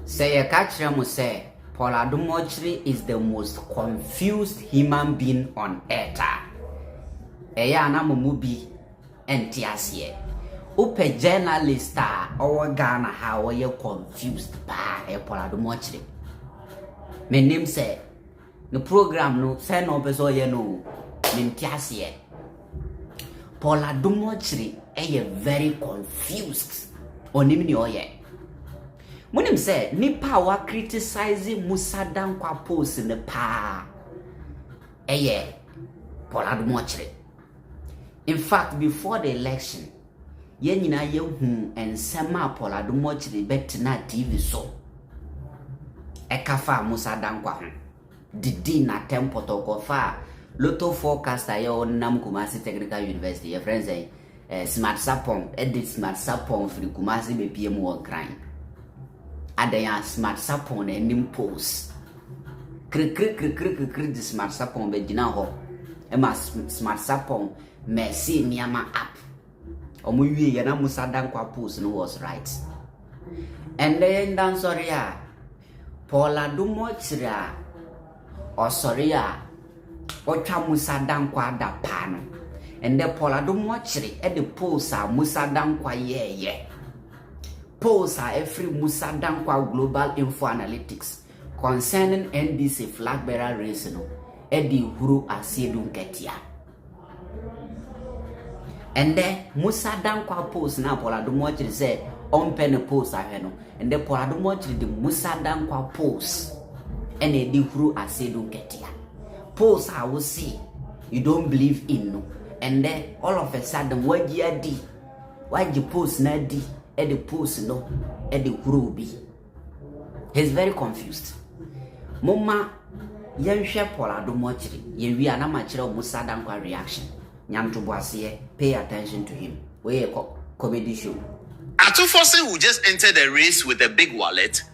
Say a catcher must say, Paul Adom Otchere is the most confused human being on earth. Eya na mubi entiasie. Upe journalist or Ghana how you confused by Paul Adom Otchere. My name say the program no say no person you know entiasie. Paul Adom Otchere is very confused. Onimni oye. Munim say nipa wa criticizing Mussah Dankwa post in the pa. Paul Adom Otchere. In fact, before the election, yen nyina ye hu ensema Paul Adom Otchere bet na TV so. Ekafa Mussah Dankwa hu. Didi na tempo to go fa lotto forecaster ye onam Kumasi Technical University. Your friends say smart sapong edit smart sapong for the Kumasi be PM one crime. Adaya smart sapong enim post. Kri the smart sapong be gina ho. Ema smart sapong Mercy Niama app. Omu wie ya na Mussah Dankwa post no was right. And then down sorry Paul Adom Otchere or sorry Ocha Mussah Dankwa da pano. And the Paul Adom Otchere at the post Mussah Dankwa yeah. Polls are every Mussah Dankwa Global Info Analytics concerning NDC flag bearer race no Edi Huru Asiedu Nketiah. And then Mussah Dankwa post na Paul Adom Otchere say on pen post aheno. And then Paul Adom Otchere the Mussah Dankwa post and Edi Huru Asiedu Nketiah. Post I will say you don't believe in no. And then all of a sudden what you post na di the post no the Huru be. He's very confused. Mama yenhwe Paul Adom Otchere ye wi ana ma kire Mussah Dankwa reaction. Nyamto boase pay attention to him. We a comedy show. Ato Forson who just entered the race with a big wallet.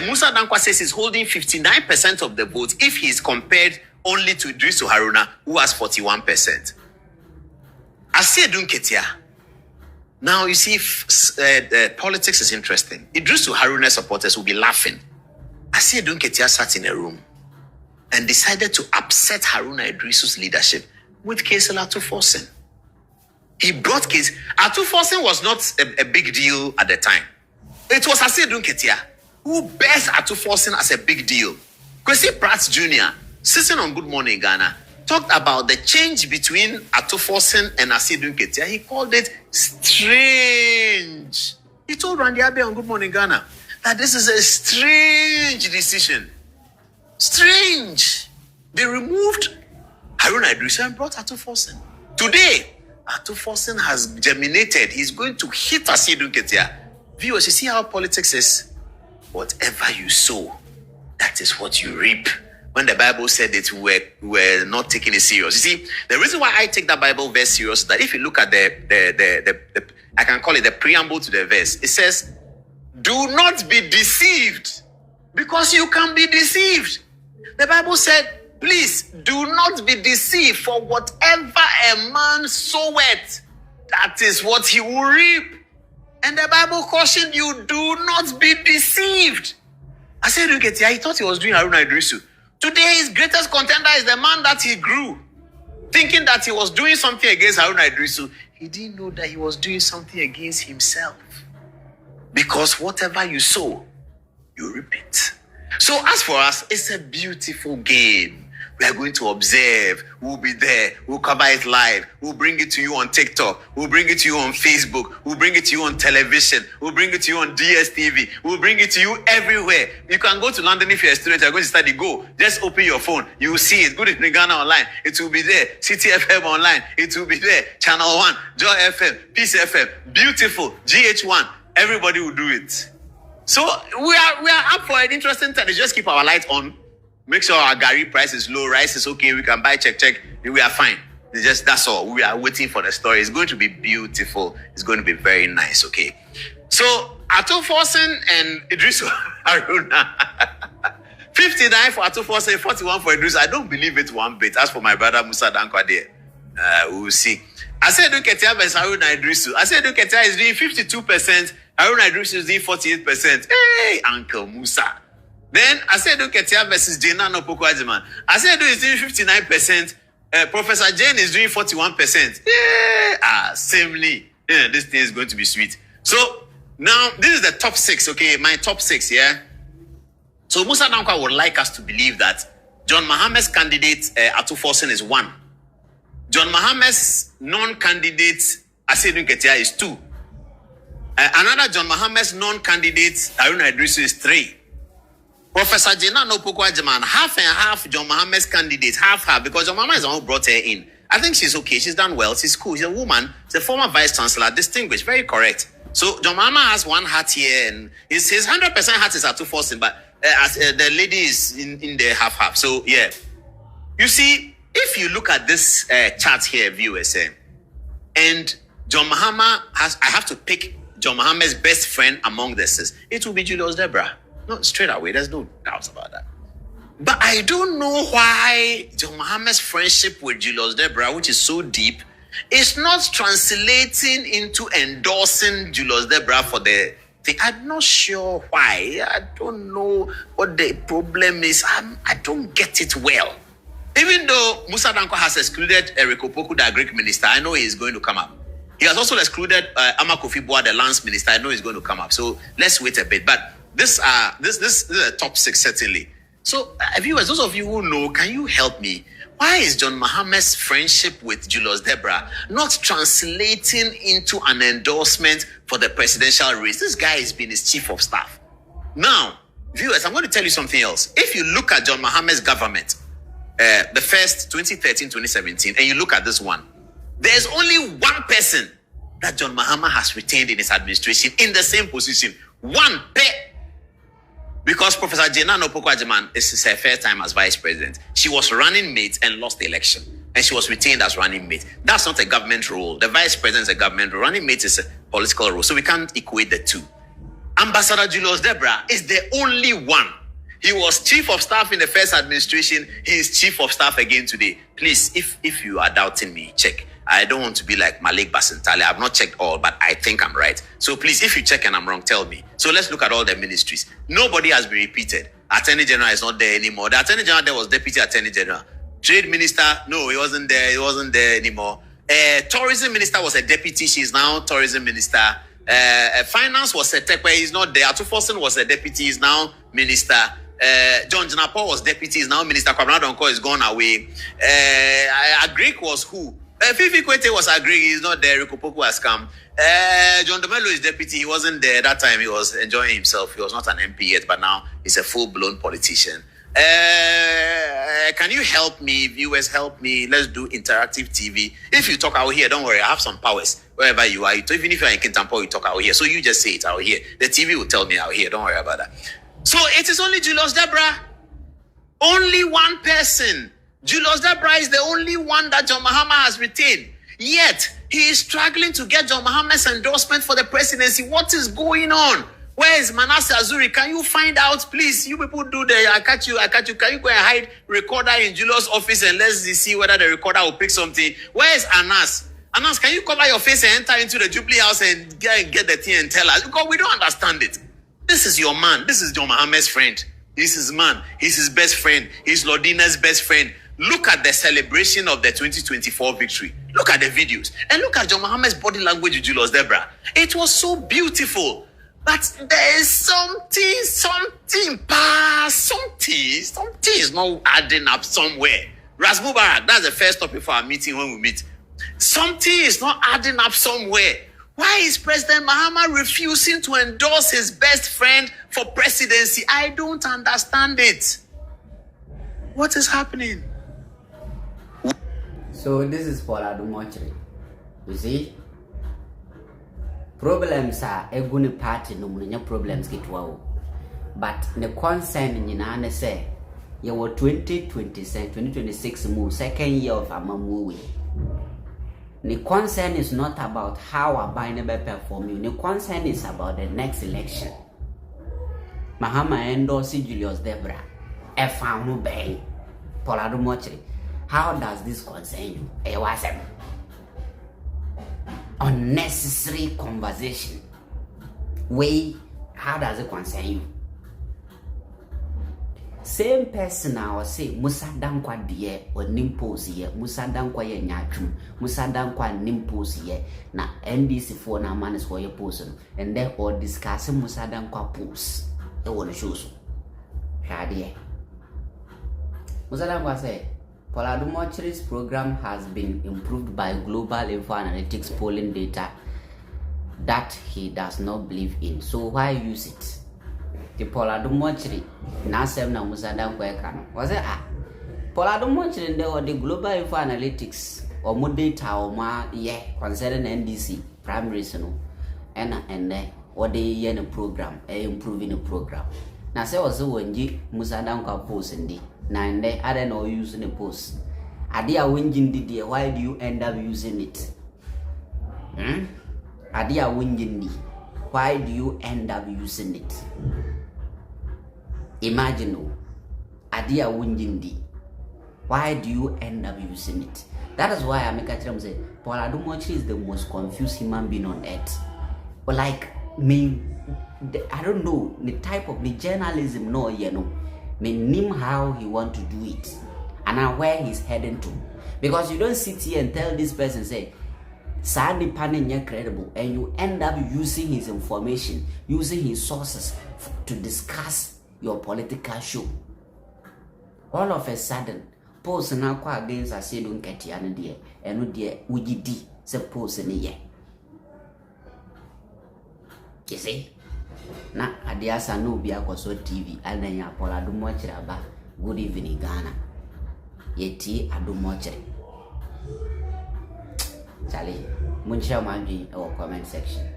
Mussah Dankwa says he's holding 59% of the votes if he's compared only to Idrisu Haruna, who has 41%. Asiedu Nketiah. Now you see, politics is interesting. Idrisu Haruna supporters will be laughing. Asiedu Nketiah sat in a room and decided to upset Haruna Idrisu's leadership with case Ato Forson. He brought case. Ato Forson was not a big deal at the time. It was Asiedu Nketiah who bears Ato Forson as a big deal. Kwesi Pratt Jr., sitting on Good Morning Ghana, talked about the change between Ato Forson and Asiedu Nketiah. He called it strange. He told Randy Abe on Good Morning Ghana that this is a strange decision. Strange. They removed Haruna Idrisu and brought Ato Forson. Today, Ato Forson has germinated. He's going to hit Asiedu Nketiah. Viewers, you see how politics is? Whatever you sow, that is what you reap. When the Bible said it, we're not taking it serious. You see, the reason why I take that Bible verse serious is that if you look at the I can call it the preamble to the verse, it says, do not be deceived, because you can be deceived. The Bible said, please do not be deceived, for whatever a man soweth, that is what he will reap. And the Bible cautioned you, do not be deceived. Asiedu Nketiah, he thought he was doing Haruna Idrisu. Today, his greatest contender is the man that he grew, thinking that he was doing something against Haruna Idrisu. He didn't know that he was doing something against himself. Because whatever you sow, you reap it. So as for us, it's a beautiful game. We are going to observe. We'll be there. We'll cover it live. We'll bring it to you on TikTok. We'll bring it to you on Facebook. We'll bring it to you on television. We'll bring it to you on DSTV. We'll bring it to you everywhere. You can go to London if you're a student. You're going to study. Go. Just open your phone. You will see it. Good in Ghana online. It will be there. City FM online. It will be there. Channel 1, Joy FM, Peace FM, Beautiful, GH1. Everybody will do it. So we are up for an interesting time. Just keep our light on. Make sure our Gary price is low, rice is okay, we can buy, check, we are fine. That's all. We are waiting for the story. It's going to be beautiful. It's going to be very nice, okay? So, Ato Forson and Idrisu Haruna. 59 for Ato Forson, 41 for Idrisu. I don't believe it one bit. As for my brother Mussah Dankwa there, we will see. Asiedu Nketiah versus Haruna Idrisu. Asiedu Nketiah is doing 52%. Haruna Idrisu is doing 48%. Hey, Uncle Musa. Then Asiedu Nketiah versus Jena Nopoko-Agyemang. Asiedu is doing 59%. Professor Jane is doing 41%. Yeah, samely. Yeah, this thing is going to be sweet. So now this is the top 6. Okay, my top 6. Yeah. So Mussah Dankwa would like us to believe that John Mahama's candidate Ato Forson is 1. John Mahama's non-candidate Asiedu Nketiah is 2. Another John Mahama's non-candidate Haruna Idrisu is 3. Professor Jena Nopoko-Agyemang, half and half John Mahama's candidates, half, because John Mahama is the one who brought her in. I think she's okay. She's done well. She's cool. She's a woman. She's a former vice chancellor, distinguished, very correct. So John Mahama has one hat here, and his 100% hat is Ato Forson, but the lady is in the half. So yeah, you see, if you look at this chart here, viewers, and John Mahama I have to pick John Mahama's best friend among the sis. It will be Julius Deborah. No, straight away. There's no doubts about that. But I don't know why John Mahama's friendship with Julius Deborah, which is so deep, is not translating into endorsing Julius Deborah for the thing. I'm not sure why. I don't know what the problem is. I don't get it well. Even though Mussah Dankwa has excluded Eric Opoku, the Greek minister, I know he's going to come up. He has also excluded m0ck, the lance minister. I know he's going to come up. So let's wait a bit. But this is a top 6 certainly. So viewers, those of you who know, can you help me? Why is John Mahama's friendship with Julius Deborah not translating into an endorsement for the presidential race? This guy has been his chief of staff. Now, viewers, I'm going to tell you something else. If you look at John Mahama's government, the first 2013-2017, and you look at this one, there's only one person that John Mahama has retained in his administration in the same position. One pair. Because Professor Jena Nopoko-Agyemang is her first time as vice president. She was running mate and lost the election. And she was retained as running mate. That's not a government role. The vice president is a government role. Running mate is a political role. So we can't equate the two. Ambassador Julius Deborah is the only one. He was chief of staff in the first administration. He is chief of staff again today. Please, if you are doubting me, check. I don't want to be like Malik Basintale. I've not checked all, but I think I'm right. So please, if you check and I'm wrong, tell me. So let's look at all the ministries. Nobody has been repeated. Attorney General is not there anymore. The Attorney General there was Deputy Attorney General. Trade Minister, no, he wasn't there. He wasn't there anymore. Tourism Minister was a deputy. She's now Tourism Minister. Finance was a tech where he's not there. Ato Forson was a deputy. He's now Minister. John Jinapo was deputy. He's now Minister. Kwabena Donko is gone away. Agric was who? Fifi Kwete was agreeing, he's not there. Rikopoku has come. John Domelo is deputy. He wasn't there that time. He was enjoying himself. He was not an MP yet, but now he's a full-blown politician. Can you help me? Viewers, help me. Let's do interactive TV. If you talk out here, don't worry. I have some powers wherever you are. Even if you're in Kintampo, you talk out here. So you just say it out here. The TV will tell me out here. Don't worry about that. So it is only Julius Deborah. Only one person. Julius Deborah is the only one that John Mahama has retained. Yet, he is struggling to get John Mahama's endorsement for the presidency. What is going on? Where is Manasseh Azuri? Can you find out, please? You people do the, I catch you. Can you go and hide recorder in Julius' office and let's see whether the recorder will pick something? Where is Anas? Anas, can you cover your face and enter into the Jubilee House and get the thing and tell us? Because we don't understand it. This is your man. This is John Mahama's friend. He's his man. He's his best friend. He's Lordina's best friend. Look at the celebration of the 2024 victory. Look at the videos. And look at John Mahama's body language with Julius Deborah. It was so beautiful. But there is something is not adding up somewhere. Ras Mubarak, that's the first topic for our meeting when we meet. Something is not adding up somewhere. Why is President Mahama refusing to endorse his best friend for presidency? I don't understand it. What is happening? So this is Paul Adom Otchere. You see, problems are a good party no more problems get wow. But the concern in Nana say you were 2026 move second year of Amamu. The concern is not about how a binary perform. The concern is about the next election. Mahama endorsed Julius Deborah. Found Bay. Paul Adom Otchere. How does this concern you? unnecessary conversation. How does it concern you? Same person I say Mussah Dankwa die or nimpose ye Mussah Dankwa ye nyatrum Mussah Dankwa nimpose ye na NDC for na man is for your person and then or discussing Mussah Dankwa post e won show so hade Mussah Dankwa say Paul Adom Otchere's program has been improved by global info analytics polling data that he does not believe in, so why use it? The Paul Adom Otchere na sem na Mussah Dankwa e kan was it Paul Adom Otchere dey the global info analytics or more data or ma concerning NDC primaries no and or they yen a program improving the program na say also wenji Mussah Dankwa post ndi na and I don't know using the post ade a wenji ndi why do you end up using it ade a wenji ndi why do you end up using it? Imagine, Adia Winjindi. Why do you end up using it? That is why I make a term say Paul Adom Otchere is the most confused human being on earth. But like me, I don't know the type of the journalism. No, me name how he want to do it and where he's heading to. Because you don't sit here and tell this person say, Sandy Panin credible, and you end up using his information, using his sources to discuss your political show. All of a sudden, post now against Asiedu Nketiah and dear, and dear Ujidi suppose in ye. You see? Na adiasa no be akoso TV, and then ya Paul Adom Otchere ba. Good evening, Ghana. Yeti Adom Otchere. Charlie, muncha manji or comment section.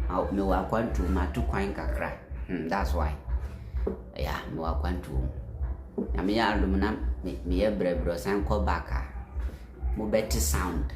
I me wa kwantu matu kwan kakra. That's why. Yeah, me wa kwantu. Na me ya alumna me ye brebro san ko baka. Mo better sound.